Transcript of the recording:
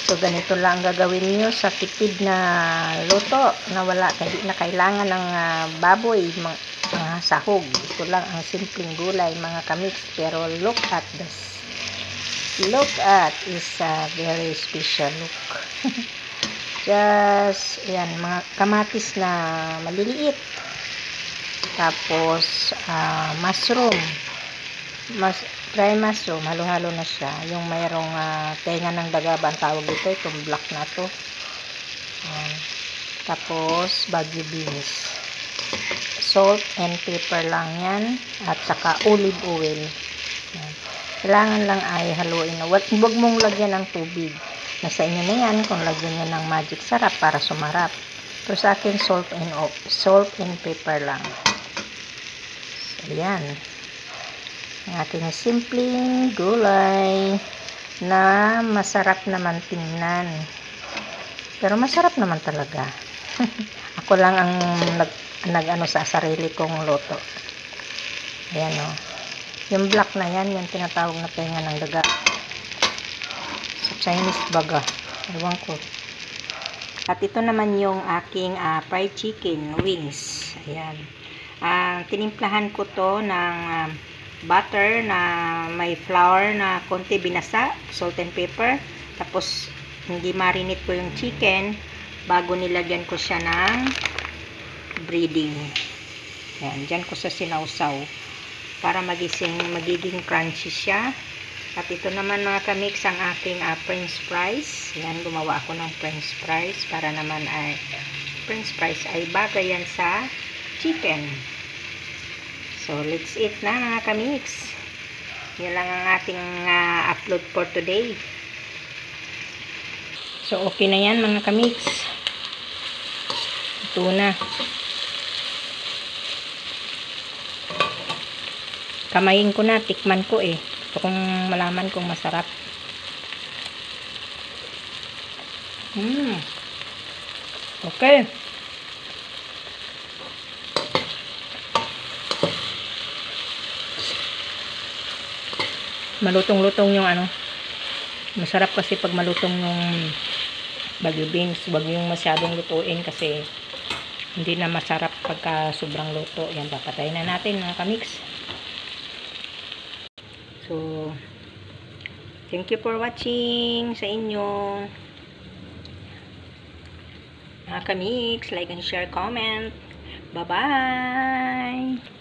So, ganito lang gagawin nyo sa tipid na luto na wala, hindi na kailangan ng baboy, mga sahog. Ito lang ang simpleng gulay, mga kamix. Pero look at this. Look at is a very special look. Just, yan, mga kamatis na maliliit. Tapos, mushroom. Dry mushroom, halo-halo na siya. Yung mayroong tenga ng daga ba ang tawag dito, itong black na to. Tapos bagu beans, salt and pepper lang yan, at saka olive oil. Yan. Kailangan lang ay haluin. Huwag mong lagyan ng tubig. Nasa inyo na yan kung lagyan nyo ng magic sarap para sumarap. Pero sa akin, salt and pepper lang. So, yan ang ating simpleng gulay na masarap naman tingnan. Pero masarap naman talaga. Ako lang ang nag-ano sa sarili kong luto. Ayan o. Yung black na yan, yung tinatawag na tenga ng daga. Sa Chinese baga. Ewan ko. At ito naman yung aking fried chicken wings. Ayan. Tinimplahan ko to ng butter na may flour na konti binasa, salt and pepper. Tapos hindi marinate ko yung chicken bago nilagyan ko siya ng breading. Ayan, dyan ko sa sinausaw para magiging crunchy siya. At ito naman mga kamix ang aking french fries. Ayan, gumawa ako ng french fries para naman ay french fries ay bagay yan sa chicken. So, let's eat na mga kamix. Yan lang ang ating upload for today. So, okay na yan mga kamix. Ito na. Kamayin ko na, tikman ko eh. Gusto kong malaman kung masarap. Okay. Malutong-lutong yung ano. Masarap kasi pag malutong yung bagu beans. Huwag yung masyadong lutuin kasi hindi na masarap pagka sobrang luto. Yan, papatayin na natin mga kamix. So, thank you for watching sa inyo. Mga kamix, like and share, comment. Bye-bye!